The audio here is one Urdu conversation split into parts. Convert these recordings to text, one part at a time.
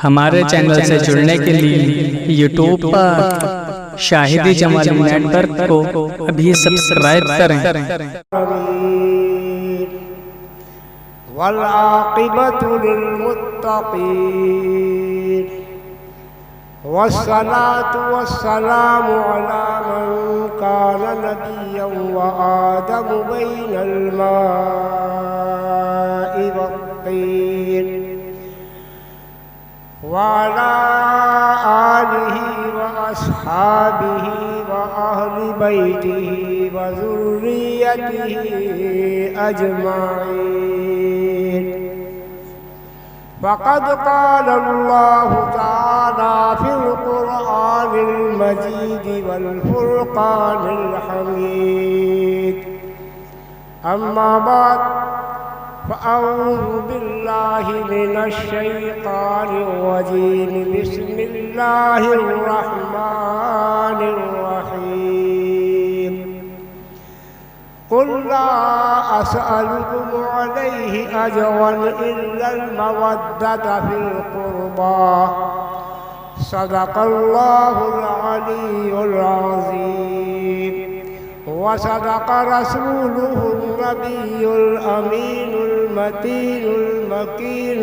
ہمارے چینل سے جڑنے کے لیے یوٹیوب پر شاہدی جمالی نیٹ ورک کو ابھی سبسکرائب کریں۔ والعاقبۃ للمتقین والصلاة والسلام علی من کان نبیا وآدم بین الماء والطین وعلى آلہ وأصحابہ وأہل بیتہ وذریتہ اجمعین۔ فقد قال اللہ تعالی فی القرآن المجید والفرقان الحمید۔ اما بعد فأعوذ باللہ من الشیطان الرجیم، بسم اللہ الرحمن الرحیم۔ قل لا أسألكم عليه أجرا إلا المودة في القربى، صدق الله العلي العظيم، وصدق رسوله النبي الأمين المتين المكين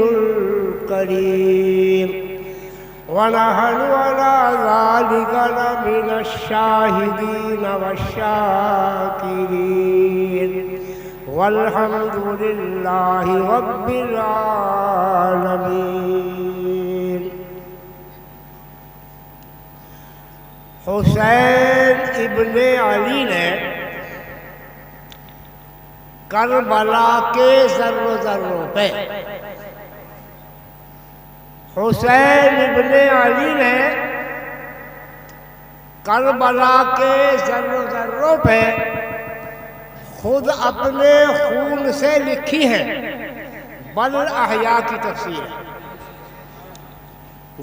الكريم، ونحن على ذلك لمن الشاهدين والشاكرين، والحمد لله رب العالمين۔ حسین ابن علی نے کربلا کے ذروں ذروں پہ حسین ابن علی نے کربلا کے ذروں ذروں پہ خود اپنے خون سے لکھی ہے بل احیاء کی تفسیر ہے۔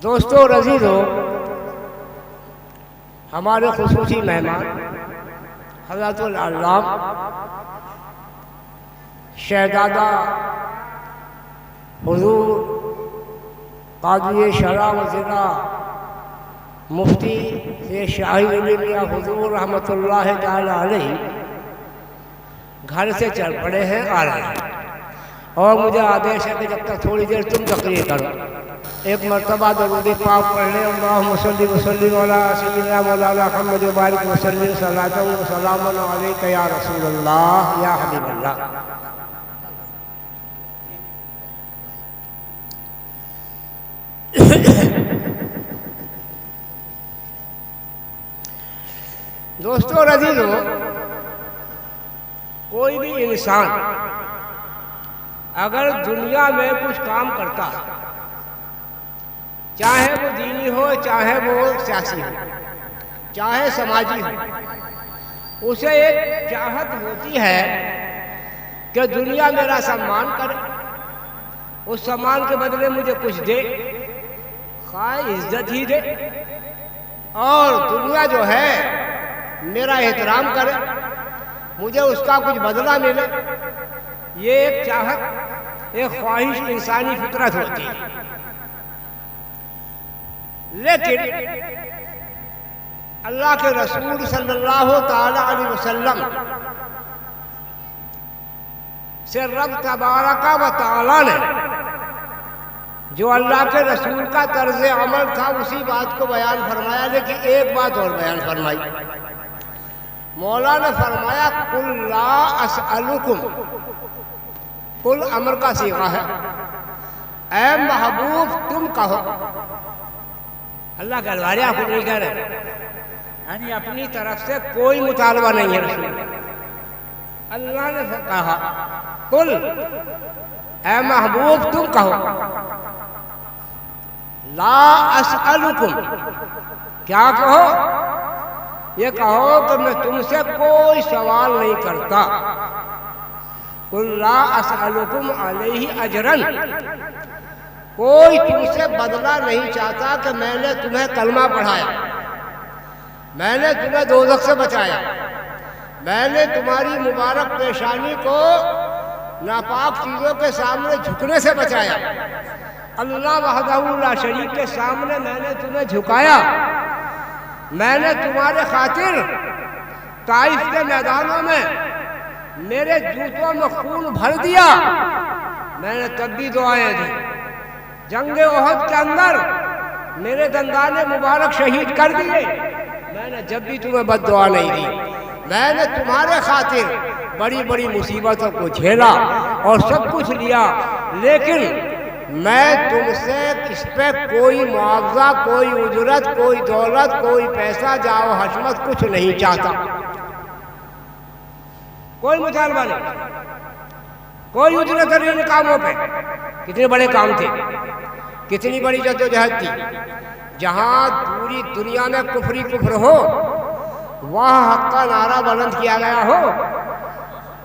دوستو اور عزیزو، ہمارے خصوصی مہمان حضرت العلامہ شہزادہ حضور قاضی شرع و ضلع مفتی شاہی ولی میاں حضور رحمۃ اللہ تعالی علیہ گھر سے چل پڑے ہیں، آ رہے ہیں، اور مجھے آدیش ہے کہ جب تک تھوڑی دیر تم تقریر کرو، ایک مرتبہ درود پاک پڑھ لیں۔ اللہم صلی وسلم علی سیدنا مولانا محمد وبارک وسلم صلاۃ و سلام علیک یا رسول اللہ یا حبیب اللہ۔ دوستو اور عزیزو، کوئی بھی انسان اگر دنیا میں کچھ کام کرتا ہے، چاہے وہ دینی ہو، چاہے وہ سیاسی ہو، چاہے سماجی ہو، اسے ایک چاہت ہوتی ہے کہ دنیا میرا سمان کرے، اس سامان کے بدلے مجھے کچھ دے، خواہ عزت ہی دے، اور دنیا جو ہے میرا احترام کرے، مجھے اس کا کچھ بدلہ ملے۔ یہ ایک چاہت، ایک خواہش انسانی فطرت ہوتی ہے۔ لیکن اللہ کے رسول صلی اللہ تعالی علیہ وسلم سے رب تبارک و تعالی نے جو اللہ کے رسول کا طرز عمل تھا اسی بات کو بیان فرمایا، لیکن ایک بات اور بیان فرمائی۔ مولا نے فرمایا قل لا اسألکم، قل امر کا صیغہ ہے، اے محبوب تم کہو۔ اللہ کا الوارے آپ کو نہیں کہہ رہے، یعنی اپنی طرف سے کوئی مطالبہ نہیں ہے رسول۔ اللہ نے کہا قل، اے محبوب تم کہو، لا اسألکم، کیا کہو؟ یہ کہو کہ میں تم سے کوئی سوال نہیں کرتا۔ قل لا اسألکم علیہ اجرا، کوئی تم سے بدلہ نہیں چاہتا کہ میں نے تمہیں کلمہ پڑھایا، میں نے تمہیں دوزخ سے بچایا، میں نے تمہاری مبارک پیشانی کو ناپاک چیزوں کے سامنے جھکنے سے بچایا، اللہ وحدہ لا شریک کے سامنے میں نے تمہیں جھکایا، میں نے تمہارے خاطر طائف کے میدانوں میں میرے جوتوں میں خون بھر دیا، میں نے تب بھی دعائیں دی، جنگ احد کے اندر میرے دندان مبارک شہید کر دیے، میں نے جب بھی تمہیں بد دعا نہیں دی، میں نے تمہارے خاطر بڑی بڑی مصیبتوں کو جھیلا اور سب کچھ لیا، لیکن میں تم سے اس پہ کوئی معاوضہ، کوئی اجرت، کوئی دولت، کوئی پیسہ، جاؤ حشمت کچھ نہیں چاہتا، کوئی مطالبہ نہیں، کوئی اجرت نہیں ان کاموں پہ۔ کتنے بڑے کام تھے، کتنی بڑی جدوجہد تھی، جہاں پوری دنیا میں کفر ہی کفر ہو، وہاں حق کا نعرہ بلند کیا گیا ہو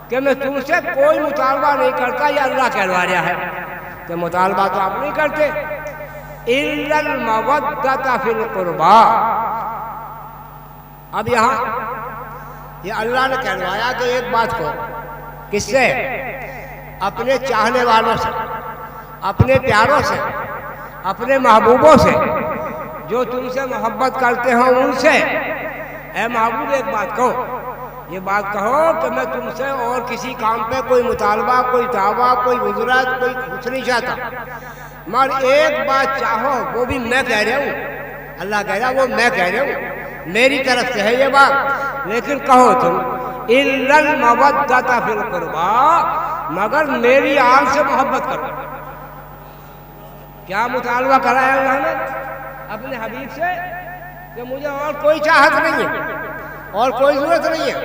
کہ میں تم سے کوئی مطالبہ نہیں کرتا، یہ اللہ کہلوا رہا ہے کہ مطالبہ تو آپ نہیں کرتے، الا المودۃ فی القربى۔ اب یہاں یہ اللہ نے کہلوایا کہ ایک بات کو، کس سے؟ اپنے چاہنے والوں سے، اپنے پیاروں سے، اپنے محبوبوں سے، جو تم سے محبت کرتے ہو ان سے، اے محبوب ایک بات کہو، یہ بات کہو کہ میں تم سے اور کسی کام پہ کوئی مطالبہ، کوئی دعویٰ، کوئی اجرت، کوئی کچھ نہیں چاہتا، مگر ایک بات چاہو، وہ بھی میں کہہ رہا ہوں، اللہ کہہ رہا وہ میں کہہ رہا ہوں، میری طرف سے ہے یہ بات، لیکن کہو تم الا المودۃ فی القربى، مگر میری آل سے محبت کرو۔ کیا مطالبہ کرایا اللہ نے اپنے حبیب سے کہ مجھے اور کوئی چاہت نہیں ہے اور کوئی ضرورت نہیں ہے،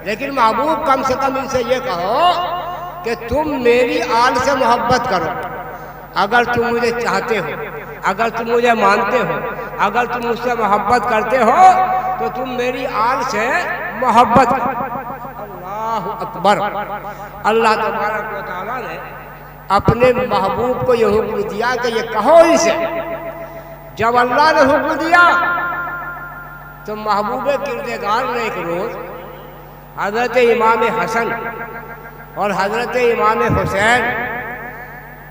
لیکن محبوب کم سے کم ان سے یہ کہو کہ تم میری آل سے محبت کرو، اگر تم مجھے چاہتے ہو، اگر تم مجھے مانتے ہو، اگر تم مجھ سے محبت کرتے ہو تو تم میری آل سے محبت کرو۔ اللہ اکبر۔ اللہ تبارک و تعالیٰ نے اپنے محبوب کو یہ حکم دیا کہ یہ کہو ان سے۔ جب اللہ نے حکم دیا تو محبوب کردگار نے ایک روز حضرت امام حسن اور حضرت امام حسین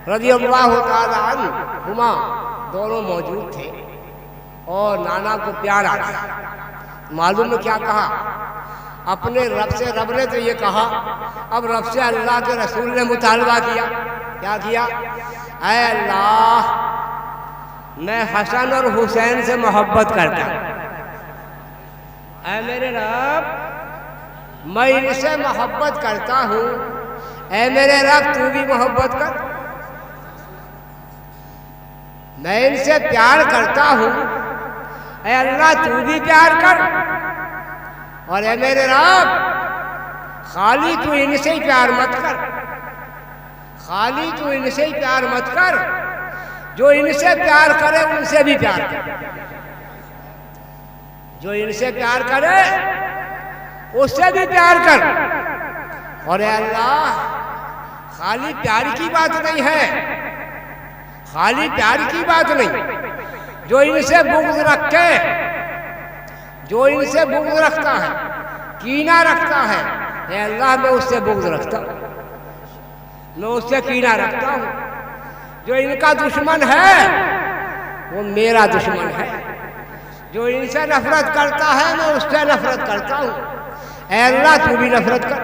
رضی اللہ تعالی عنہما دونوں موجود تھے، اور نانا کو پیار آ گیا۔ معلوم ہے کیا کہا؟ اپنے رب سے، رب نے تو یہ کہا، اب رب سے اللہ کے رسول نے مطالبہ کیا، کیا کیا؟ اے اللہ، میں حسن اور حسین سے محبت کرتا ہوں، اے میرے رب میں ان سے محبت کرتا ہوں، اے میرے رب تو بھی محبت کر، میں ان سے پیار کرتا ہوں، اے اللہ تو بھی پیار کر، اور اے میرے رب خالی تو ان سے ہی پیار مت کر، خالی تو ان سے ہی پیار مت کر، جو ان سے پیار کرے ان سے بھی پیار کر، جو ان سے پیار کرے اس سے بھی پیار کر، اور اے اللہ خالی پیار کی بات نہیں ہے، خالی پیار کی بات نہیں، جو ان سے بغض رکھے، جو ان سے بغض رکھتا ہے، کینہ رکھتا ہے، اے اللہ میں اس سے بغض رکھتا ہوں، میں اس سے کینہ رکھتا ہوں، جو ان کا دشمن ہے وہ میرا دشمن ہے، جو ان سے نفرت کرتا ہے میں اس سے نفرت کرتا ہوں، اے اللہ تو بھی نفرت کر،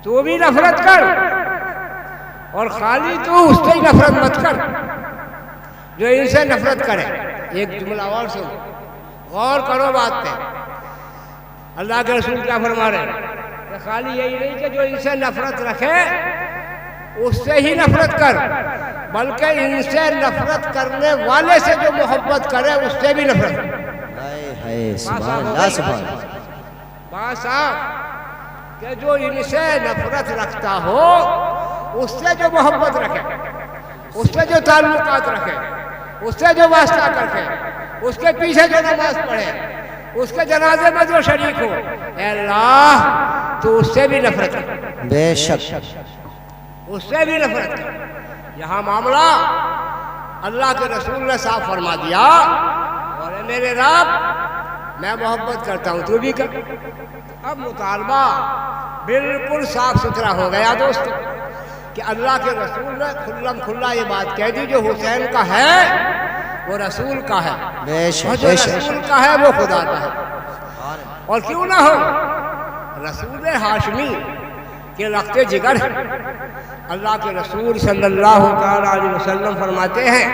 تو بھی نفرت کر، اور خالی تو اس سے ہی نفرت مت کر، جو ان سے نفرت کرے۔ ایک جملہ اور سن، غور کرو بات پہ، اللہ کے رسول کیا فرما رہے ہیں کہ خالی یہی نہیں کہ جو ان سے نفرت رکھے اس سے ہی نفرت کر، بلکہ ان سے نفرت کرنے والے سے جو محبت کرے اس سے بھی نفرت کر۔ سبحان اللہ، سبحان اللہ۔ بات صاحب کہ جو ان سے نفرت رکھتا ہو اس سے جو محبت رکھے، اس سے جو تعلقات رکھے، اس سے جو واسطہ رکھے، اس کے پیچھے جو نماز پڑھے، اس کے جنازے میں جو شریک ہو، اے اللہ تو اس سے بھی نفرت کر، بے شک اس سے بھی نفرت کر۔ یہاں معاملہ اللہ کے رسول نے صاف فرما دیا، اور اے میرے رب میں محبت کرتا ہوں تو بھی کر۔ اب مطالبہ بالکل صاف ستھرا ہو گیا دوست کہ اللہ کے رسول نے کھلم کھلا یہ بات کہہ دی جو حسین کا ہے وہ رسول کا ہے، بے شک اور جو بے شک رسول کا ہے وہ خدا کا ہے۔ اور کیوں نہ ہو، رسول ہاشمی کے رخت جگر ہے۔ اللہ کے رسول صلی اللہ تعالی علیہ وسلم فرماتے ہیں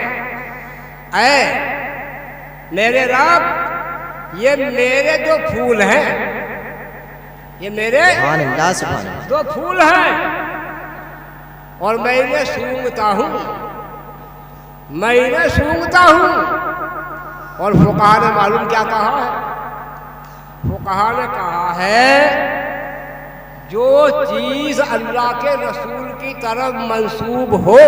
اے میرے رب یہ میرے دو پھول ہیں، یہ میرے سبحان اللہ سبحان اللہ۔ دو پھول ہیں اور میں انہیں سونگتا ہوں، میں انہیں سونگتا ہوں۔ اور فقہا نے معلوم کیا کہا ہے؟ فقہا نے کہا ہے جو چیز اللہ کے رسول کی طرف منسوب ہو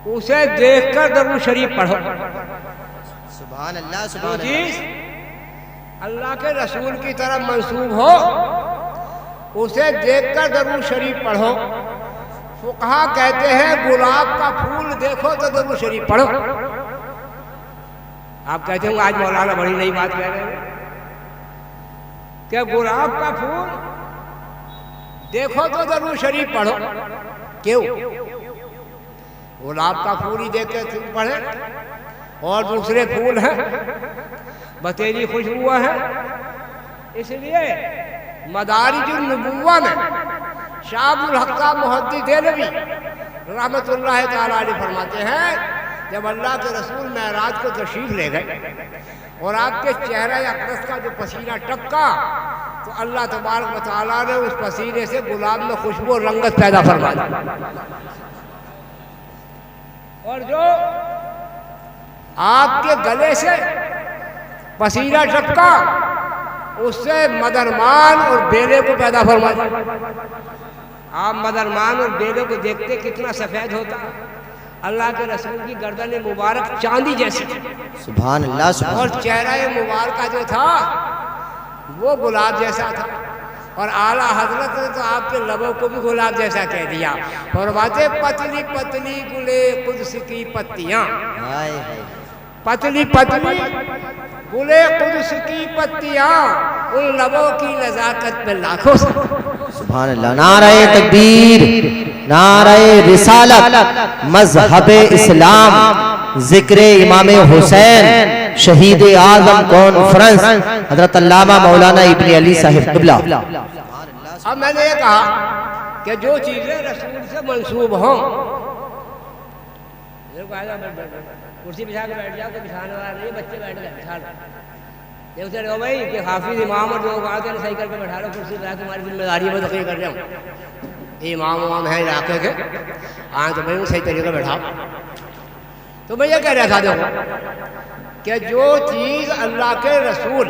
اسے دیکھ کر درود شریف پڑھو۔ سبحان اللہ جو سبحان اللہ۔ چیز اللہ کے رسول کی طرف منسوب ہو اسے دیکھ کر درود شریف پڑھو۔ فقہا کہتے ہیں گلاب کا پھول دیکھو تو درود شریف پڑھو۔ آپ کہتے ہیں آج مولانا بڑی نئی بات کہہ رہے ہیں کہ گلاب کا پھول دیکھو تو درود شریف پڑھو۔ کیوں؟ گلاب کا پھول ہی دیکھ کے پڑھے اور دوسرے پھول ہیں بتیری خوشبو ہے، اس لیے مدارج النبوہ میں شاہ عبد الحق محدث دہلوی رحمۃ اللہ تعالی علیہ فرماتے ہیں جب اللہ کے رسول معراج کو تشریف لے گئے اور آپ کے چہرہ اقدس کا جو پسینہ ٹپکا تو اللہ تبارک و تعالیٰ نے اس پسینے سے گلاب میں خوشبو اور رنگت پیدا فرما دی، اور جو آپ کے گلے سے پسینہ ٹپکا اس سے مدرمان اور بیلے کو پیدا فرما دیا۔ آپ مدرمان اور بیلے کو دیکھتے کتنا سفید ہوتا، اللہ کے رسول کی گردن مبارک چاندی جیسی تھی سبحان اللہ سبحان اور اللہ۔ چہرہ مبارکہ جو تھا وہ گلاب جیسا تھا، اور اعلیٰ حضرت نے تو آپ کے لبوں کو بھی گلاب جیسا کہہ دیا، فرماتے پتلی پتلی گلے قدس کی پتیاں، ہائے ہائے۔ پتلی پتلی گلے قدس کی پتیاں ان لبوں کی نزاکت پہ لاکھوں سے۔ سبحان اللہ۔ نعرہ تکبیر، نعرہ رسالت، مذہب اسلام، ذکر امام حسین، شہید اعظم کانفرنس حضرت علامہ مولانا ابن علی صاحب قبلہ۔ اب میں نے یہ کہا کہ جو چیزیں رسول سے منسوب ہوں، کرسی بچھا کے بیٹھ جاؤ، کوئی بچھانے والا نہیں، بچے بیٹھ گئے بچھا لو، دیکھتے رہو بھائی کہ حافظ امام اور جو بات ہے صحیح کر کے بیٹھا لو کرسی پہ، تمہاری ذمہ داری میں تقریر کر رہا ہوں، امام وام ہے علاقے کے، ہاں تو بھائی صحیح طریقے بیٹھاؤ۔ تو میں یہ کہہ رہا تھا دیکھو کہ جو چیز اللہ کے رسول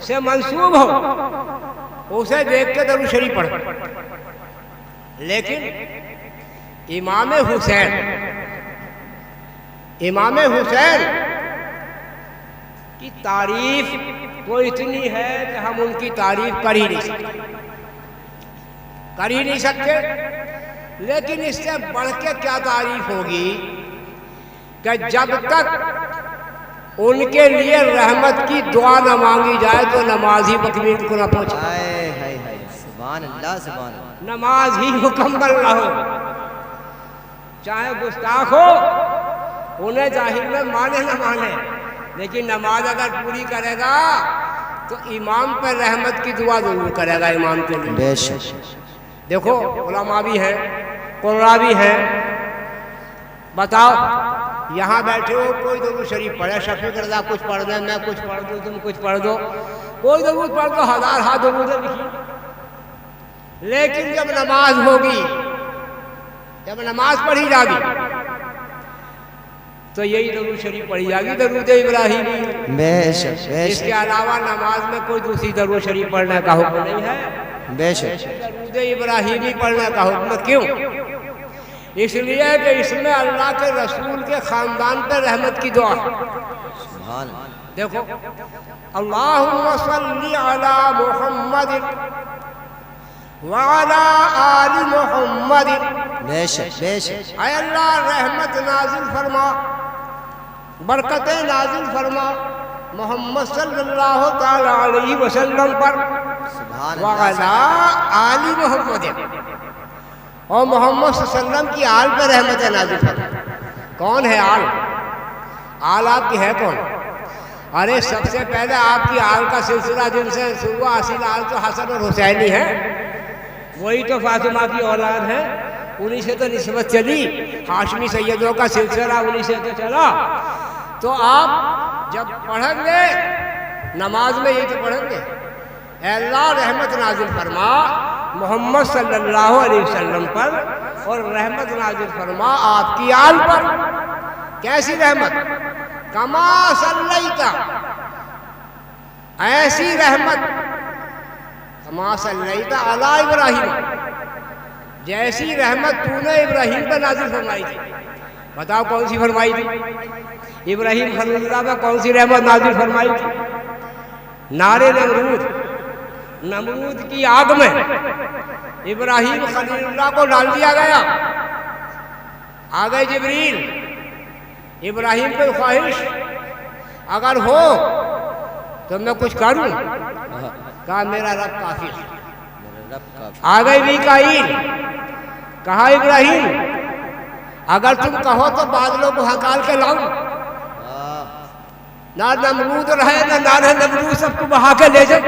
سے منسوب ہو اسے دیکھ کے درود شریف پڑھو، لیکن امام حسین کی تعریف تو اتنی ہے کہ ہم ان کی تعریف کر ہی نہیں سکتے، لیکن اس سے بڑھ کے کیا تعریف ہوگی کہ جب تک ان کے لیے رحمت کی دعا نہ مانگی جائے تو نماز ہی تکمیل کو نہ پہنچے، ہائے ہائے ہائے۔ سبحان اللہ سبحان اللہ۔ نماز ہی مکمل نہ ہو، چاہے گستاخ ہو، انہیں ظاہر میں مانے نہ مانے، لیکن نماز اگر پوری کرے گا تو امام پر رحمت کی دعا ضرور کرے گا امام کے لیے۔ بے شک۔ دیکھو علماء بھی ہیں، قرآن بھی ہیں، بتاؤ یہاں بیٹھے ہو کوئی درود شریف پڑھے، شفیق رضا کچھ پڑھ دیں، میں کچھ پڑھ دوں، تم کچھ پڑھ دو، کوئی درود پڑھ دو، ہزار ہاتھ درود لکھی، لیکن جب نماز ہوگی، جب نماز پڑھی جاگی تو یہی درود شریف پڑھی جاگی، درود ابراہیمی۔ بے شک بے اس کے شک علاوہ نماز میں کوئی دوسری درود شریف پڑھنے کا حکم نہیں ہے، بے شک۔ درود ابراہیمی پڑھنے کا حکم کیوں؟ اس لیے کہ اس میں اللہ کے رسول کے خاندان پر رحمت کی دعا ہے۔ سبحان اللہ۔ دیکھو اللہم صلی علی محمد وعلی آل محمد، بے شک بے شک۔ اے اللہ رحمت نازل فرما، برکتیں نازل فرما محمد صلی اللہ تعالی علیہ وسلم پر، سبحان اللہ۔ وعلی آل محمد، اور محمد صلی اللہ علیہ وسلم کی آل پہ رحمت نازل فرمائے۔ کون ہے آل؟ آل آپ کی ہے کون؟ ارے سب سے پہلے آپ کی آل کا سلسلہ جن سے شروع اصل آل تو حسن اور حسینی ہے، وہی تو فاطمہ کی اولاد ہے، انہی سے تو نسبت چلی، ہاشمی سیدوں کا سلسلہ انہی سے تو چلا۔ تو آپ جب پڑھیں گے نماز میں یہی تو پڑھیں گے، اے اللہ رحمت نازل فرما محمد صلی اللہ علیہ وسلم پر، اور رحمت نازل فرما آپ کی آل پر۔ کیسی رحمت؟ کما صلیت، ایسی رحمت، کما صلیت علی ابراہیم، جیسی رحمت تو نے ابراہیم پر نازل فرمائی تھی۔ بتاؤ کون سی فرمائی تھی؟ ابراہیم خلیل اللہ پر کون سی رحمت نازل فرمائی تھی؟ نارے نمرود کی آگ میں ابراہیم خلیل اللہ کو ڈال دیا گیا۔ آ گئے جبریل، ابراہیم کوئی خواہش اگر ہو تو میں کچھ کروں؟ کہا میرا رب کافی ہے۔ آ گئی میکائیل، کہا ابراہیم اگر تم کہو تو بادلوں کو ہکال کے لاؤں، نہ نمرود رہے نہ نارے نمرود، سب کو بہا کے لے جاؤ،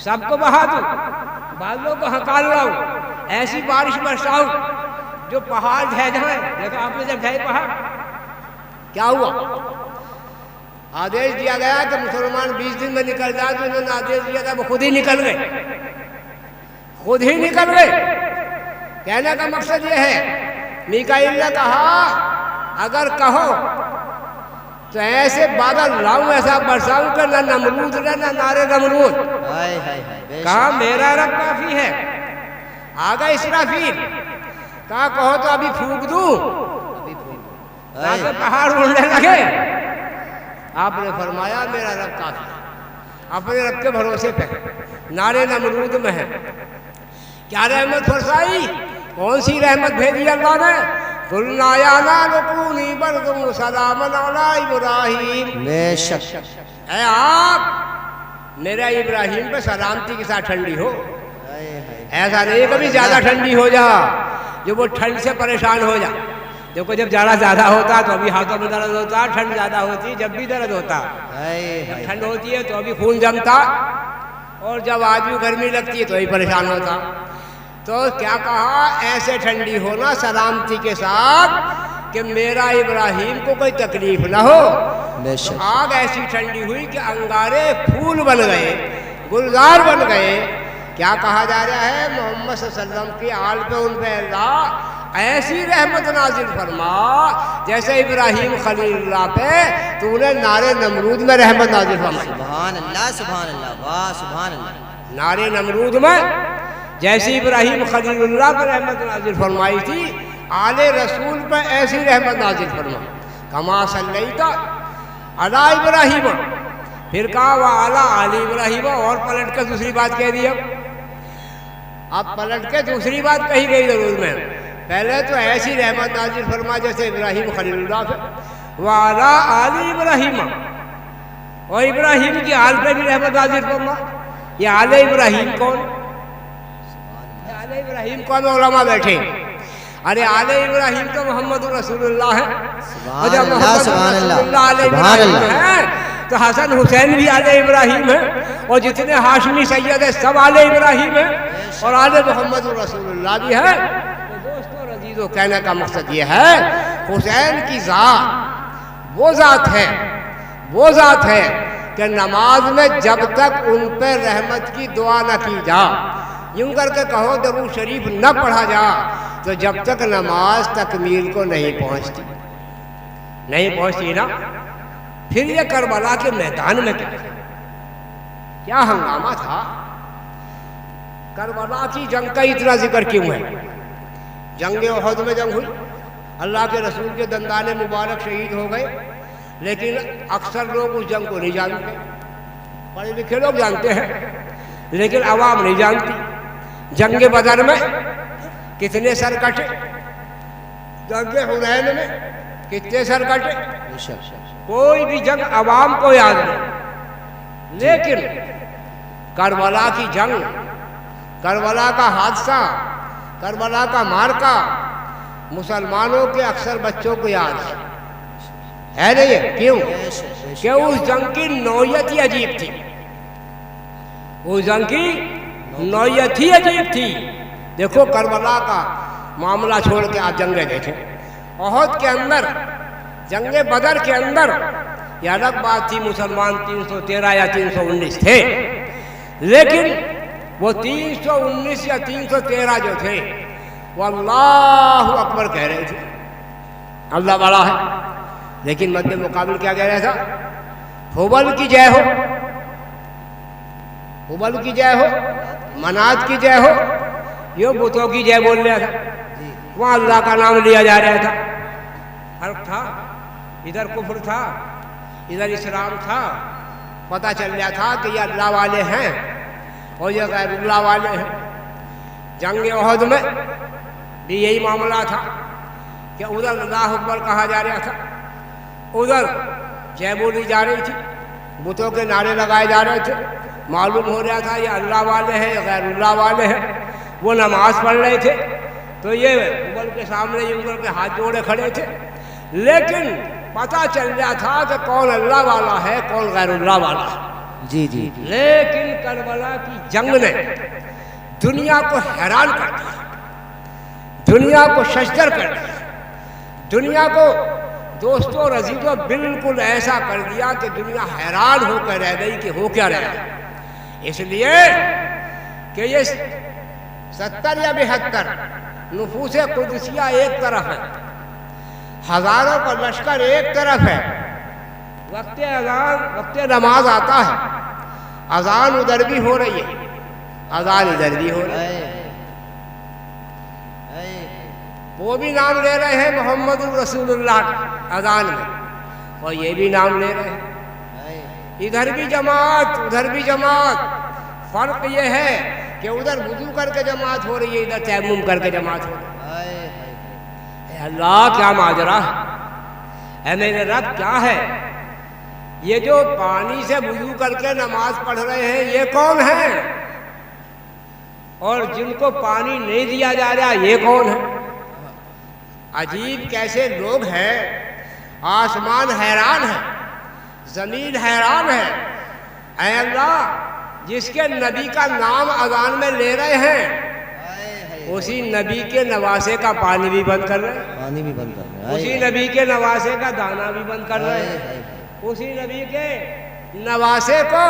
سب کو بہا دوں، بادلوں کو ہکال لاؤں، ایسی بارش برساؤں جو پہاڑ ڈھہ جائیں۔ دیکھو آپ نے جب ڈھے پہاڑ کیا ہوا؟ آدیش دیا گیا کہ مسلمان 20 دن میں نکل جائے، تو انہوں نے آدیش دیا تھا وہ خود ہی نکل گئے، خود ہی نکل گئے۔ کہنے کا مقصد یہ ہے میکائیل نے کہا اگر کہو تو ایسے بادل لاؤں، ایسا برساؤں کہ نہ نمرود رہے نہ نارے نمرود۔ کہا میرا رب کافی ہے۔ آ گئے اسرافیل، کہا کہو تو ابھی پھونک دوں تاکہ پہاڑ اڑنے لگے۔ آپ نے فرمایا میرا رب کافی ہے، اپنے رب کے بھروسے پہ نارے نمرود میں ہے۔ کیا رحمت برسائی؟ کون سی رحمت بھیجی اللہ نے؟ قُلْنَا يَا نَارُ كُونِي بَرْدًا وَسَلَامًا عَلَىٰ إِبْرَاہِيمَ۔ بے شک اے آپ میرا ابراہیم پہ سلامتی کے ساتھ ٹھنڈی ہو، ایسا نہیں کبھی زیادہ ٹھنڈی ہو جا جو وہ ٹھنڈ سے پریشان ہو جا۔ دیکھو جب جاڑا زیادہ ہوتا تو ابھی ہاتھوں میں درد ہوتا، ٹھنڈ زیادہ ہوتی جب بھی درد ہوتا، جب ٹھنڈ ہوتی ہے تو ابھی خون جمتا، اور جب آدمی گرمی لگتی ہے تو ہی پریشان ہوتا۔ تو کیا کہا ایسے ٹھنڈی ہونا سلامتی کے ساتھ کہ میرا ابراہیم کو کوئی تکلیف نہ ہو۔ تو آگ ایسی ٹھنڈی ہوئی کہ انگارے پھول بن گئے، گلزار بن گئے۔ کیا کہا جا رہا ہے؟ محمد صلی اللہ علیہ وسلم کی آل پہ ان پہ اللہ ایسی رحمت نازل فرما جیسے ابراہیم خلیل اللہ پہ تو نے نارے نمرود میں رحمت نازل فرمائی۔ سبحان اللہ سبحان اللہ، واہ سبحان اللہ۔ نارے نمرود میں جیسی ابراہیم خلیل اللہ پر رحمت نازل فرمائی تھی، آل رسول پر ایسی رحمت نازل فرمائی۔ کما صلیت علی ابراہیم، پھر کہا وعلی آل ابراہیم، اور پلٹ کر دوسری بات کہہ دی۔ اب پلٹ کے دوسری بات کہی گئی ضرور میں، پہلے تو ایسی رحمت نازل فرما جیسے ابراہیم خلیل اللہ پہ، وعلی آل ابراہیم، اور ابراہیم کی آل پہ بھی رحمت نازل فرما۔ یہ آل ابراہیم کون؟ آل ابراہیم کون؟ علماء بیٹھے، ارے آل ابراہیم تو محمد رسول اللہ ہے، اور جب محمد رسول اللہ آل ابراہیم ہے تو حسن حسین بھی آل ابراہیم ہے، اور جتنے ہاشمی سید ہیں سب آل ابراہیم ہیں، اور آل محمد رسول اللہ بھی ہے۔ تو دوستوں عزیزو کہنے کا مقصد یہ ہے حسین کی ذات وہ ذات ہے کہ نماز میں جب تک ان پہ رحمت کی دعا نہ کی جا، یوں کر کے کہو درود شریف نہ پڑھا جا، تو جب تک نماز تکمیل کو نہیں پہنچتی نا۔ پھر یہ کربلا کے میدان میں کیا ہنگامہ تھا؟ کربلا کی جنگ کا اتنا ذکر کیوں ہے؟ جنگ احد میں جنگ ہوئی، اللہ کے رسول کے دندان مبارک شہید ہو گئے، لیکن اکثر لوگ اس جنگ کو نہیں جانتے، پڑھے لکھے لوگ جانتے ہیں لیکن عوام نہیں جانتی۔ جنگ بدر میں کتنے سر کٹے، جنگ حنین میں کتنے سر کٹے، کوئی بھی جنگ عوام کو یاد نہیں، لیکن کربلا کی جنگ، کربلا کا حادثہ کربلا کا مارکا مسلمانوں کے اکثر بچوں کو یاد ہے نہیں ہے؟ کیوں کہ اس جنگ کی نوعیت ہی عجیب تھی، اس جنگ کی نوعیت ہی عجیب تھی۔ دیکھو کربلا کا معاملہ چھوڑ کے آپ جنگیں دیکھیں، احد کے اندر، جنگ بدر کے اندر یہ الگ بات تھی مسلمان 313 یا 319 تھے، لیکن وہ 319 یا 313 جو تھے وہ اللہ اکبر کہہ رہے تھے، اللہ بڑا ہے، لیکن مد مقابل کیا کہہ رہا تھا؟ ہبل کی جے ہو، ہبل کی جے ہو، منات کی جے ہو، یہ بتوں کی جے بول رہا تھا، وہاں اللہ کا نام لیا جا رہا تھا۔ فرق تھا، ادھر کفر تھا، ادھر اسلام تھا، پتہ چل رہا تھا کہ یہ اللہ والے ہیں اور یہ غیر اللہ والے ہیں۔ جنگ احد میں بھی یہی معاملہ تھا کہ ادھر اللہ اکبر کہا جا رہا تھا، ادھر جے بولی جا رہی تھی، بتوں کے نعرے لگائے جا رہے تھے، معلوم ہو رہا تھا یہ اللہ والے ہیں، یہ غیر اللہ والے ہیں۔ وہ نماز پڑھ رہے تھے تو یہ ہبل کے سامنے یہ انگل کے ہاتھ جوڑے کھڑے تھے، لیکن پتہ چل رہا تھا کہ کون اللہ والا ہے کون غیر اللہ والا ہے۔ جی جی لیکن کربلا کی جنگ نے دنیا کو حیران کر دیا، دنیا کو ششدر کر دیا، دنیا کو دوستوں اور عزیزوں بالکل ایسا کر دیا کہ دنیا حیران ہو کر رہ گئی کہ ہو کیا رہا ہے۔ اس لیے کہ یہ 70 یا 72 نفوس قدسیہ ایک طرف ہے، ہزاروں کا لشکر ایک طرف ہے، وقت اذان وقت نماز آتا ہے، اذان ادھر بھی ہو رہی ہے، اذان ادھر بھی ہو رہی ہے، وہ بھی نام لے رہے ہیں محمد رسول اللہ اذان میں، اور یہ بھی نام لے رہے ہیں، ادھر بھی جماعت ادھر بھی جماعت۔ فرق یہ ہے کہ ادھر وضو کر کے جماعت ہو رہی ہے، ادھر تیمم کر کے جماعت ہو رہی ہے۔ اے اللہ کیا ماجرا ہے، اے میرے رب کیا ہے؟ یہ جو پانی سے وضو کر کے نماز پڑھ رہے ہیں یہ کون ہیں؟ اور جن کو پانی نہیں دیا جا رہا یہ کون ہے؟ عجیب کیسے لوگ ہیں، آسمان حیران ہے، زمین حیران ہے۔ اے اللہ جس کے نبی کا نام اذان میں لے رہے ہیں اسی نبی کے نواسے کا پانی بھی بند کر رہے ہیں، پانی بھی بند کر رہے ہیں، اسی نبی کے نواسے کا دانا بھی بند کر رہے ہیں، اسی نبی کے نواسے کو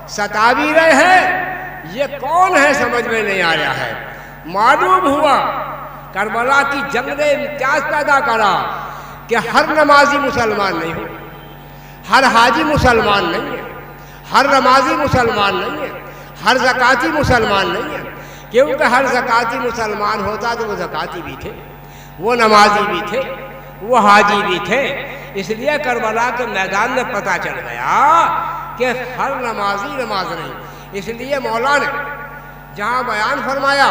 ستا بھی رہے ہیں۔ یہ کون ہے سمجھ میں نہیں آ رہا ہے۔ معلوم ہوا کربلا کی جنگ نے امتیاز پیدا کرا کہ ہر نمازی مسلمان نہیں ہو، ہر حاجی مسلمان نہیں ہے، ہر نمازی مسلمان نہیں ہے، ہر زکاتی مسلمان نہیں ہے، کیونکہ ہر زکاتی مسلمان ہوتا تو وہ زکاتی بھی تھے، وہ نمازی بھی تھے، وہ حاجی بھی تھے۔ اس لیے کربلا کے میدان میں پتہ چل گیا کہ ہر نمازی نماز نہیں۔ اس لیے مولا نے جہاں بیان فرمایا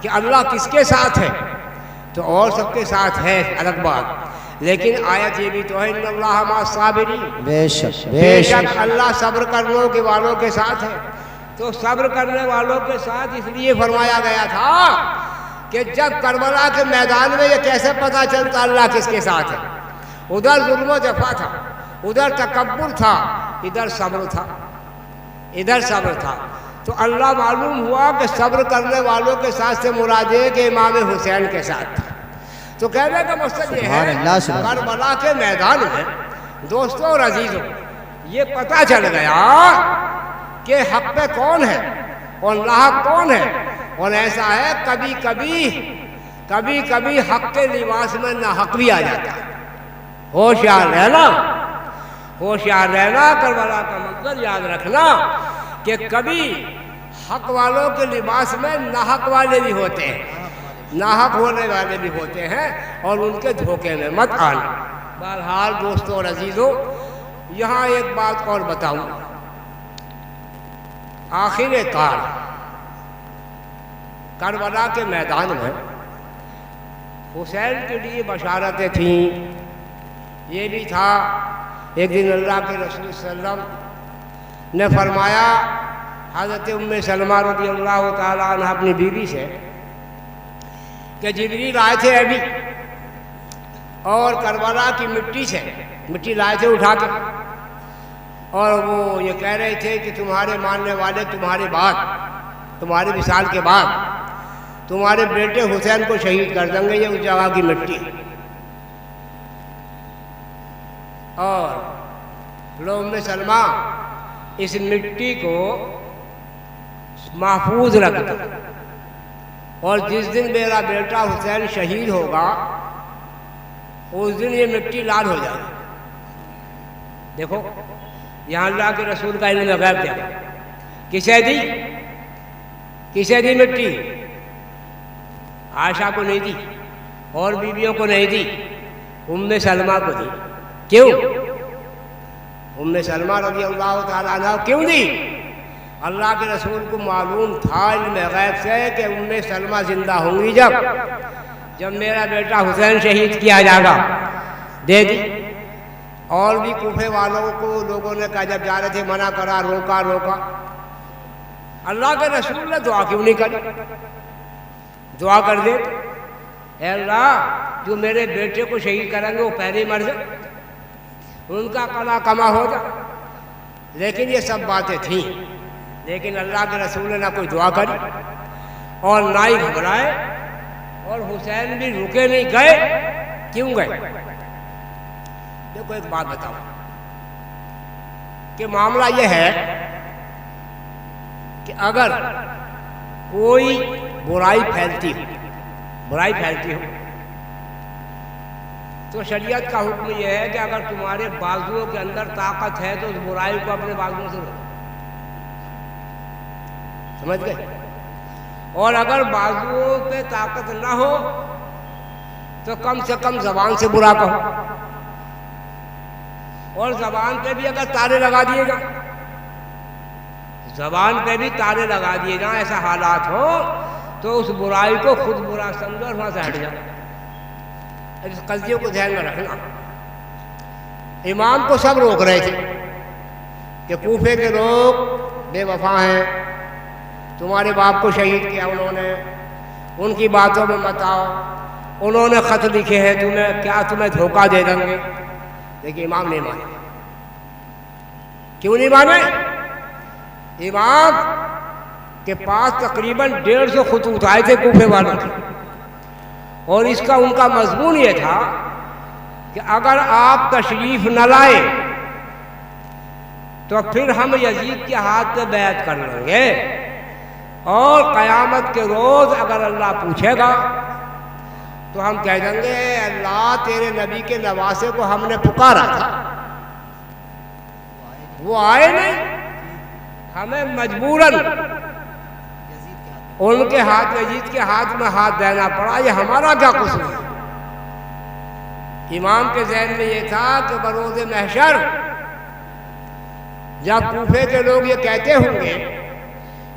کہ اللہ کس کے ساتھ ہے تو اور سب کے ساتھ ہے الگ بات، لیکن آیت یہ بھی تو ہے ان اللہ مع الصابرین، بے شک بے شک اللہ صبر کرنے کے والوں کے ساتھ ہے۔ تو صبر کرنے والوں کے ساتھ اس لیے فرمایا گیا تھا کہ جب کربلا کے میدان میں یہ کیسے پتہ چلتا اللہ کس کے ساتھ ہے؟ ادھر ظلم و جفا تھا، ادھر تکبر تھا، ادھر صبر تھا، ادھر صبر تھا۔ تو اللہ معلوم ہوا کہ صبر کرنے والوں کے ساتھ سے مراد ہے کہ امام حسین کے ساتھ تھا۔ تو کہنے کا مقصد یہ ہے کربلا کے میدان میں دوستوں اور عزیزوں یہ پتہ چل گیا کہ حق پہ کون ہے اور ناحق کون ہے۔ اور ایسا ہے کبھی کبھی حق کے لباس میں ناحق بھی آ جاتا ہے۔ ہوشیار رہنا، ہوشیار رہنا، کربلا کا مقصد یاد رکھنا کہ کبھی حق والوں کے لباس میں ناحق والے بھی ہوتے ہیں، ناحق ہونے والے بھی ہوتے ہیں، اور ان کے دھوکے میں مت آنا۔ بہرحال دوستوں اور عزیزوں یہاں ایک بات اور بتاؤں، آخر کار کربلا کے میدان میں حسین کے لیے بشارتیں تھیں، یہ بھی تھا۔ ایک دن اللہ کے رسول صلی اللہ علیہ وسلم نے فرمایا، حضرت ام سلمہ رضی اللہ تعالیٰ عنہ اپنی بیوی سے کہ جبریل آئے تھے ابھی اور کربلا کی مٹی سے مٹی لائے تھے اٹھا کے، اور وہ یہ کہہ رہے تھے کہ تمہارے ماننے والے تمہارے بعد، تمہارے وصال کے بعد تمہارے بیٹے حسین کو شہید کر دیں گے، یہ اس جگہ کی مٹی ہے۔ اور لو ام سلمہ اس مٹی کو محفوظ رکھ دو، اور جس دن میرا بیٹا حسین شہید ہوگا اس دن یہ مٹی لال ہو جائے گی۔ دیکھو یہاں اللہ کے رسول کا علم غیب کیا، کسے دی؟ کسے دی مٹی؟ عائشہ کو نہیں دی اور بیویوں کو نہیں دی، ام سلمہ کو دی۔ کیوں؟ ام سلمہ رضی اللہ تعالیٰ عنہ کیوں دی؟ اللہ کے رسول کو معلوم تھا علم غیب سے کہ ام سلمہ زندہ ہوں گی جب میرا بیٹا حسین شہید کیا جائے گا، دے دی۔ اور بھی کوفے والوں کو لوگوں نے کہا، جب جا رہے تھے منع کرا، روکا۔ اللہ کے رسول نے دعا کیوں نہیں کری؟ دعا کر دے، اے اللہ جو میرے بیٹے کو شہید کریں گے وہ پہلے ہی مر جائے، ان کا قضا کما ہو جائے۔ لیکن یہ سب باتیں تھیں، لیکن اللہ کے رسول نے نہ کوئی دعا کری اور نہ ہی گھبرائے، اور حسین بھی رکے نہیں، گئے۔ کیوں گئے؟ دیکھو ایک بات بتاؤ کہ معاملہ یہ ہے کہ اگر کوئی برائی پھیلتی ہو تو شریعت کا حکم یہ ہے کہ اگر تمہارے بازوؤں کے اندر طاقت ہے تو اس برائی کو اپنے بازوؤں سے روکو، سمجھ گئے؟ اور اگر بازوؤں پہ طاقت نہ ہو تو کم سے کم زبان سے برا کہو، اور زبان پہ بھی اگر تارے لگا دیے جائیں، زبان پہ بھی تارے لگا دیے جائیں، ایسا حالات ہو تو اس برائی کو خود برا سمجھو اور وہاں سے ہٹ جاؤ۔ اس قضیے کو ذہن میں رکھنا۔ امام کو سب روک رہے تھے کہ کوفے کے لوگ بے وفا ہیں، تمہارے باپ کو شہید کیا انہوں نے، ان کی باتوں میں مت آؤ، انہوں نے خط لکھے ہیں تمہیں دھوکہ دے دیں گے۔ لیکن امام نہیں مانے۔ کیوں نہیں مانے؟ امام کے پاس تقریباً 150 خطوط آئے تھے کوفے والوں کے، اور اس کا ان کا مضمون یہ تھا کہ اگر آپ تشریف نہ لائے تو پھر ہم یزید کے ہاتھ پہ بیعت کر لیں گے، اور قیامت کے روز اگر اللہ پوچھے گا تو ہم کہہ دیں گے اللہ تیرے نبی کے نواسے کو ہم نے پکارا تھا، وہ آئے نہیں، ہمیں مجبوراً ان کے ہاتھ یزید کے ہاتھ میں ہاتھ دینا پڑا، یہ ہمارا کیا قصور ہے؟ امام کے ذہن میں یہ تھا کہ بروز محشر جب کوفے کے لوگ یہ کہتے ہوں گے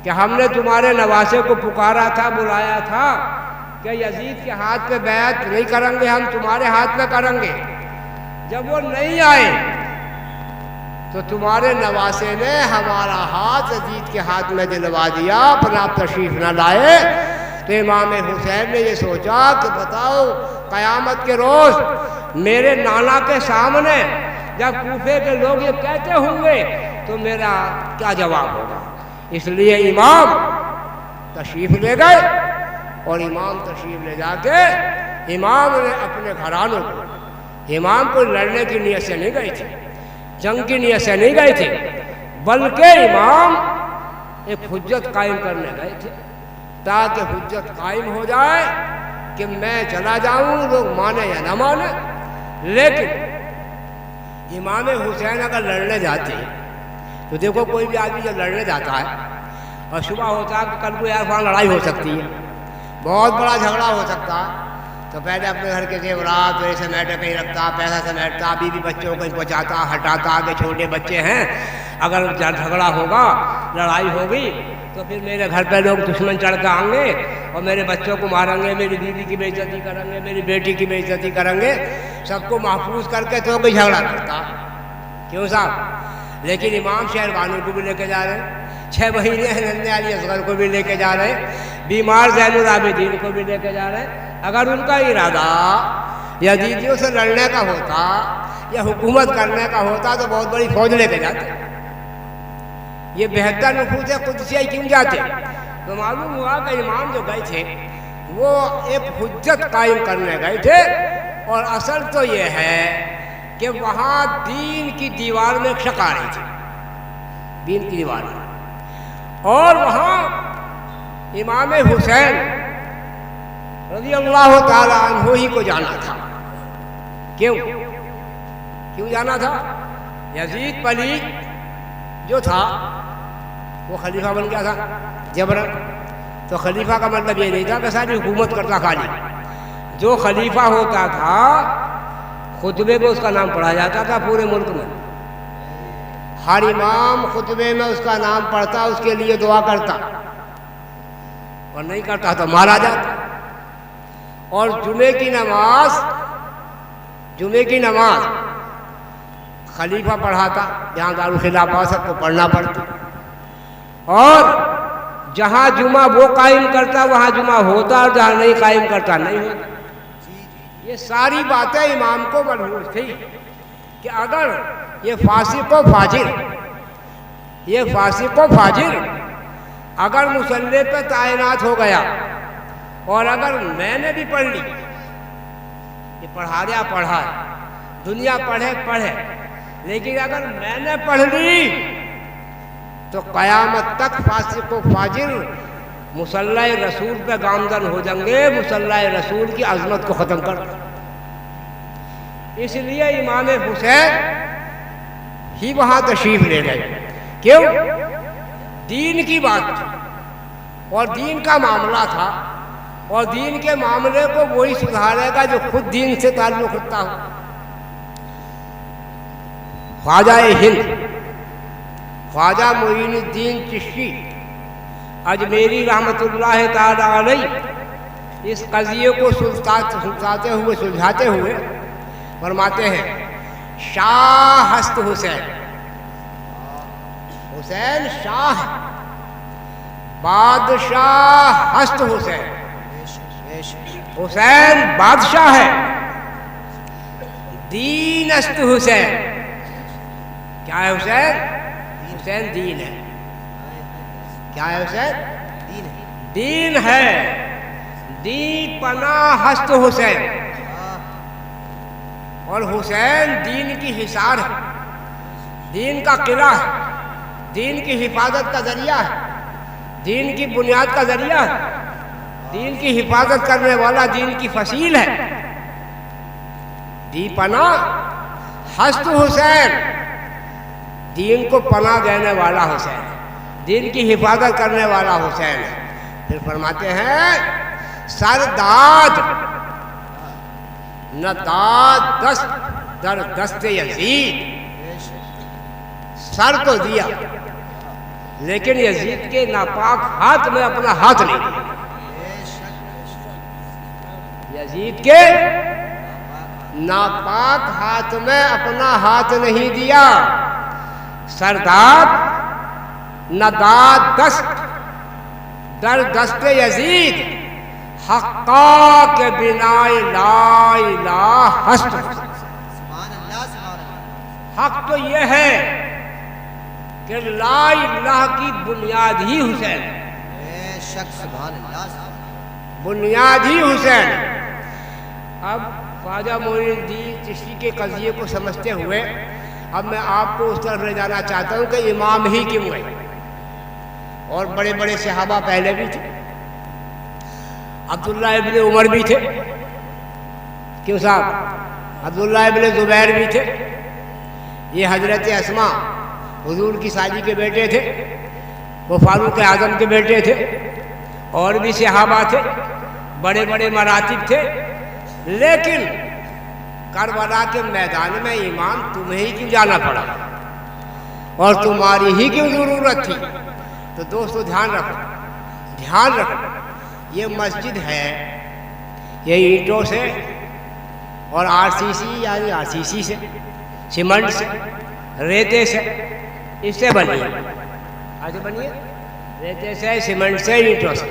کہ ہم نے تمہارے نواسے کو پکارا تھا، بلایا تھا کہ یزید کے ہاتھ پہ بیعت نہیں کریں گے، ہم تمہارے ہاتھ پہ کریں گے، جب وہ نہیں آئے تو تمہارے نواسے نے ہمارا ہاتھ یزید کے ہاتھ میں دلوا دیا، پر آپ تشریف نہ لائے۔ تو امام حسین نے یہ سوچا کہ بتاؤ قیامت کے روز میرے نانا کے سامنے جب کوفے کے لوگ یہ کہتے ہوں گے تو میرا کیا جواب ہوگا؟ اس لیے امام تشریف لے گئے، اور امام تشریف لے جا کے امام نے اپنے گھرانوں کو، امام کو لڑنے کی نیت سے نہیں گئی تھی، جنگ کی نیت سے نہیں گئے تھے، بلکہ امام ایک حجت قائم کرنے گئے تھے تاکہ حجت قائم ہو جائے کہ میں چلا جاؤں، لوگ مانے یا نہ مانے۔ لیکن امام حسین اگر لڑنے جاتے تو دیکھو کوئی بھی آدمی جب لڑنے جاتا ہے اور صبح ہوتا ہے کہ کل کو یار وہاں لڑائی ہو سکتی ہے، بہت بڑا جھگڑا ہو سکتا ہے، تو پہلے اپنے گھر کے زیورات ویسے سمیٹ کہیں رکھتا، پیسہ سمیٹتا، بیوی بچوں کو پہنچاتا، ہٹاتا کہ چھوٹے بچے ہیں، اگر جھگڑا ہوگا، لڑائی ہوگی تو پھر میرے گھر پہ لوگ دشمن چڑھ کے آئیں گے اور میرے بچوں کو ماریں گے، میری بیوی کی بے عزتی کریں گے، میری بیٹی کی بے عزتی کریں گے، سب کو محفوظ کر کے تو کوئی جھگڑا کرتا۔ کیوں صاحب؟ لیکن امام شہر بانو کو بھی لے کے جا رہے ہیں، 6 مہینے ننھے علی اصغر کو بھی لے کے جا رہے ہیں، بیمار زین العابدین کو بھی لے کے جا رہے ہیں، اگر ان کا ارادہ یزیدیوں سے لڑنے کا ہوتا یا حکومت کرنے کا ہوتا تو بہت بڑی فوج لے کے جاتے. یہ 72 نفوس قدسیہ کیوں جاتے؟ تو معلوم ہوا کہ امام جو گئے تھے وہ ایک حجت قائم کرنے گئے تھے، اور اصل تو یہ ہے کہ وہاں دین کی دیوار میں ایک شک آ رہی تھی، دین کی دیوار میں، اور وہاں امام حسین رضی اللہ تعالی عنہ ہی کو جانا تھا. کیوں جانا تھا؟ یزید پلید جو تھا وہ خلیفہ بن گیا تھا جبرن. تو خلیفہ کا مطلب یہ نہیں تھا کہ ساری حکومت کرتا خالی. جو خلیفہ ہوتا تھا خطبے میں اس کا نام پڑھا جاتا تھا پورے ملک میں. ہر امام خطبے میں اس کا نام پڑھتا، اس کے لیے دعا کرتا، اور نہیں کرتا تو مارا جاتا. اور جمعے کی نماز خلیفہ پڑھاتا، جہاں دارالخلافہ سب کو پڑھنا پڑتا، اور جہاں جمعہ وہ قائم کرتا وہاں جمعہ ہوتا، اور جہاں نہیں قائم کرتا نہیں ہوتا. یہ ساری باتیں امام کو ملحوظ تھی کہ اگر یہ فاسق و فاجر اگر مصلی پہ تعینات ہو گیا، اور اگر میں نے بھی پڑھ لی، یہ پڑھا دنیا پڑھے، لیکن اگر میں نے پڑھ لی تو قیامت تک فاسق و فاجر مصلی رسول پہ گامزن ہو جائیں گے، مصلی رسول کی عظمت کو ختم کر دیں. اس لیے امام حسین ہی وہاں تشریف لے گئے. کیوں؟ دین کی بات تھی، اور دین کا معاملہ تھا، اور دین کے معاملے کو وہی سدھارے گا جو خود دین سے تعلق رکھتا ہو. خواجہ ہند خواجہ معین الدین چشتی اجمیری رحمۃ اللہ تعالی علیہ اس قضیے کو سلجھاتے ہوئے فرماتے ہیں شاہ ہست حسین شاہ ہے، بادشاہ ہست حسین بادشاہ ہے، دین است حسین. کیا ہے حسین دین ہے. کیا ہے حسین؟ دین ہے. دین پناہ ہست حسین، اور حسین دین کی حصار ہے، دین کا قلعہ ہے، دین کی حفاظت کا ذریعہ ہے، دین کی بنیاد کا ذریعہ ہے، دین کی حفاظت کرنے والا دین کی فصیل ہے. دی پناہ ہست حسین، دین کو پناہ دینے والا حسین، دین کی حفاظت کرنے والا حسین ہے. پھر فرماتے ہیں سرداد نہ داد دست در دست یزید. سر تو دیا لیکن یزید کے ناپاک ہاتھ میں اپنا ہاتھ نہیں دیا. یزید کے ناپاک ہاتھ میں اپنا ہاتھ نہیں دیا. سرداد نہ داد دست در دست یزید، حقا کے بنا لا الہ ہست. حق تو یہ ہے کہ لا الہ کی بنیاد ہی حسین، بنیاد ہی حسین. اب خواجہ معین الدین چشتی کے قضیے کو سمجھتے ہوئے اب میں آپ کو اس طرف لے جانا چاہتا ہوں کہ امام ہی کیوں ہے، اور بڑے بڑے صحابہ پہلے بھی تھے. عبداللہ ابن عمر بھی تھے، کیوں صاحب؟ عبداللہ ابن زبیر بھی تھے. یہ حضرت اسما حضور کی سالی کے بیٹے تھے، وہ فاروق اعظم کے بیٹے تھے. اور بھی صحابہ تھے، بڑے بڑے مراتب تھے. لیکن کربلا کے میدان میں امام تمہیں ہی کیوں جانا پڑا، اور تمہاری ہی کیوں ضرورت تھی؟ تو دوستو دھیان رکھو، یہ مسجد ہے، یہ اینٹوں سے اور آر سی سی سے، سیمنٹ سے، ریتے سے، اس سے بنی ہے. آج بنی ہے ریتے سے، سیمنٹ سے، اینٹوں سے.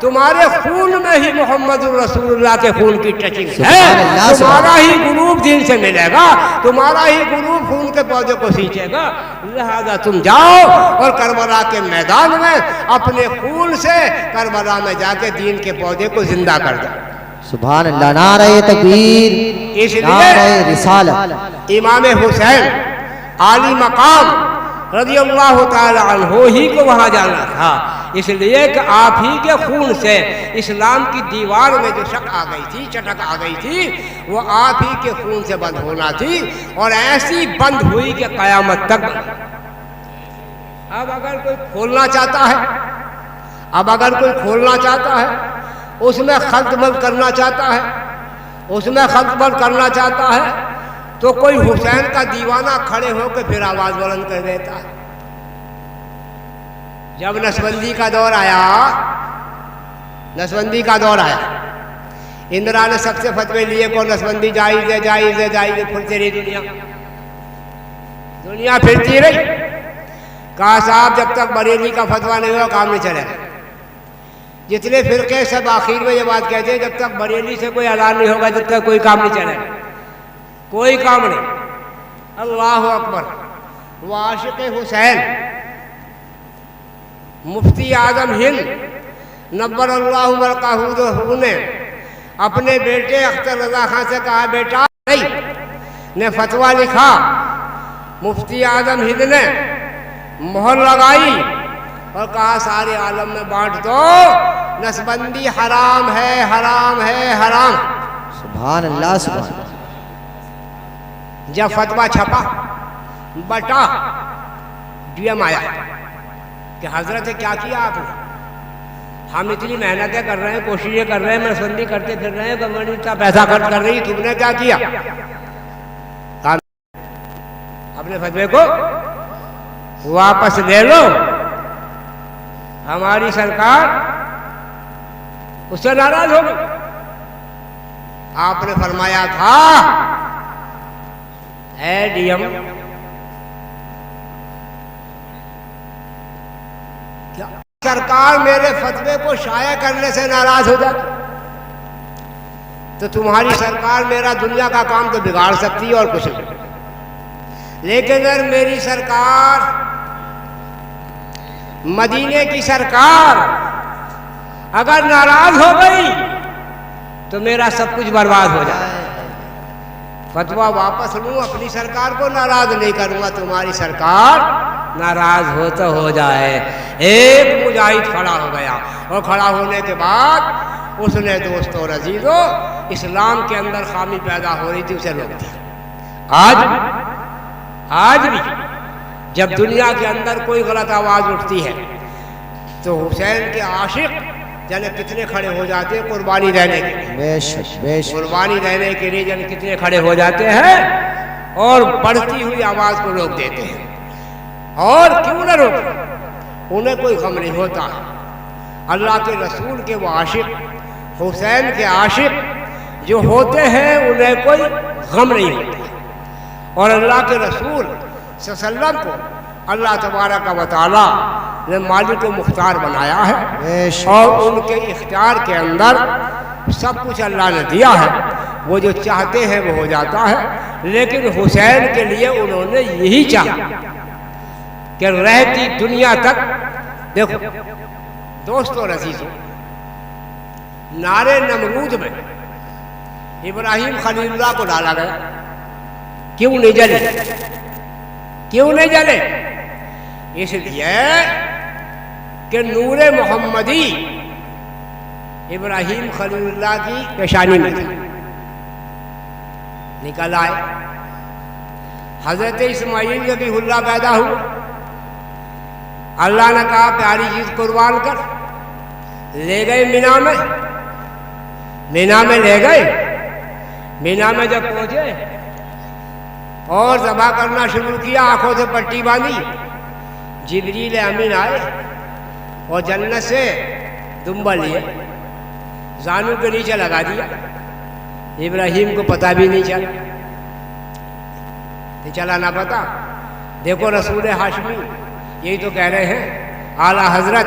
تمہارے خون میں ہی محمد رسول اللہ کے خون کی ٹچنگ سبحان ہے، اللہ، تمہارا ہی گروپ دین سے ملے گا، تمہارا ہی گروپ خون کے پودے کو سینچے گا، لہذا تم جاؤ اور کربلا کے میدان میں اپنے خون سے کربلا میں جا کے دین کے پودے کو زندہ کر دو۔ سبحان اللہ، نعرہ تکبیر، اس لیے نعرہ رسالت۔ امام حسین عالی مقام رضی اللہ تعالی عنہ ہی کو وہاں جانا تھا، اس لیے کہ آپ ہی کے خون سے اسلام کی دیوار میں جو شک آ گئی تھی، چٹک آ گئی تھی، وہ آپ ہی کے خون سے بند ہونا تھی، اور ایسی بند ہوئی کہ قیامت تک۔ اب اگر کوئی کھولنا چاہتا ہے، اس میں خلط مل کرنا چاہتا ہے، تو کوئی حسین کا دیوانہ کھڑے ہو کے پھر آواز بلند کر دیتا ہے۔ جب نسبندی کا دور آیا، اندرا نے سب سے فتوے لیے کو نسبندی جائز ہے، پھرتی رہی دنیا پھرتی رہی، کہا صاحب جب تک بریلی کا فتویٰ نہیں ہوا کام نہیں چلے گا۔ جتنے فرقے سب آخر میں یہ بات کہتے ہیں جب تک بریلی سے کوئی اعلان نہیں ہوگا جب تک کوئی کام نہیں چلے گا، کوئی کام نہیں۔ اللہ اکبر۔ وہ عاشق حسین مفتی اعظم ہند نبر اللہ مرقہ نے اپنے بیٹے اختر رضا خان سے کہا، بیٹا نے فتویٰ لکھا، مفتی اعظم ہند نے مہر لگائی اور کہا سارے عالم میں بانٹ دو، نسبندی حرام ہے، حرام ہے، حرام۔ سبحان اللہ، سبحان اللہ۔ جب فتویٰ چھپا بٹا، ڈی ایم آیا کہ حضرت کیا کیا آپ نے؟ ہم اتنی محنتیں کر رہے ہیں، کوششیں کر رہے ہیں، نسبندی کرتے پھر رہے ہیں، گورنمنٹ اتنا پیسہ خرچ کر رہی ہے، تم نے کیا کیا؟ اپنے فتوے کو واپس لے لو، ہماری سرکار اس سے ناراض ہو گئی۔ آپ نے فرمایا تھا، اے ڈی ایم، کیا سرکار میرے فتوے کو شائع کرنے سے ناراض ہو جاتی تو تمہاری سرکار میرا دنیا کا کام تو بگاڑ سکتی ہے اور کچھ نہیں، لیکن اگر میری سرکار، مدینے کی سرکار اگر ناراض ہو گئی تو میرا سب کچھ برباد ہو جائے۔ فتویٰ واپس لوں، اپنی سرکار کو ناراض نہیں کروں گا، تمہاری سرکار ناراض ہو تو ہو جائے۔ ایک مجاہد کھڑا ہو گیا، اور کھڑا ہونے کے بعد اس نے دوستو اور عزیزو اسلام کے اندر خامی پیدا ہو رہی تھی اسے روک دیا۔ آج بھی جب دنیا کے اندر کوئی غلط آواز اٹھتی ہے تو حسین کے عاشق جانے کتنے کھڑے ہو جاتے ہیں قربانی دینے کے لیے، بے شک، بے شک۔ قربانی دینے کے لیے جانے کتنے کھڑے ہو جاتے ہیں اور بڑھتی ہوئی آواز کو روک دیتے ہیں۔ اور کیوں نہ روکیں، انہیں کوئی غم نہیں ہوتا۔ اللہ کے رسول کے وہ عاشق، حسین کے عاشق جو ہوتے ہیں انہیں کوئی غم نہیں ہوتا، اور اللہ کے رسول صلی اللہ علیہ وسلم کو اللہ تبارک و تعالی نے مالک و مختار بنایا ہے، اور ان کے اختیار کے اندر سب کچھ اللہ نے دیا ہے، وہ جو چاہتے ہیں وہ ہو جاتا ہے۔ لیکن حسین کے لیے انہوں نے یہی چاہا کہ رہتی دنیا تک، دیکھو دوستو اور عزیزو، نارے نمرود میں ابراہیم خلیل اللہ کو ڈالا گیا، کیوں نہیں جلے؟ اس لیے کہ نور محمدی ابراہیم خلیل اللہ کی پیشانی میں نکل آئے۔ حضرت اسماعیل کے بھی اللہ پیدا ہوا، اللہ نے کہا پیاری چیز قربان کر، لے گئے مینا میں لے گئے۔ مینا میں جب پہنچے اور ذبح کرنا شروع کیا، آنکھوں سے پٹی باندھی، جبریل امین آئے اور جنت سے دمبا لیے، زانو کے نیچے لگا دیا۔ ابراہیم کو پتہ بھی نہیں چلا نہ پتا۔ دیکھو رسول ہاشمی یہی تو کہہ رہے ہیں، اعلیٰ حضرت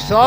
100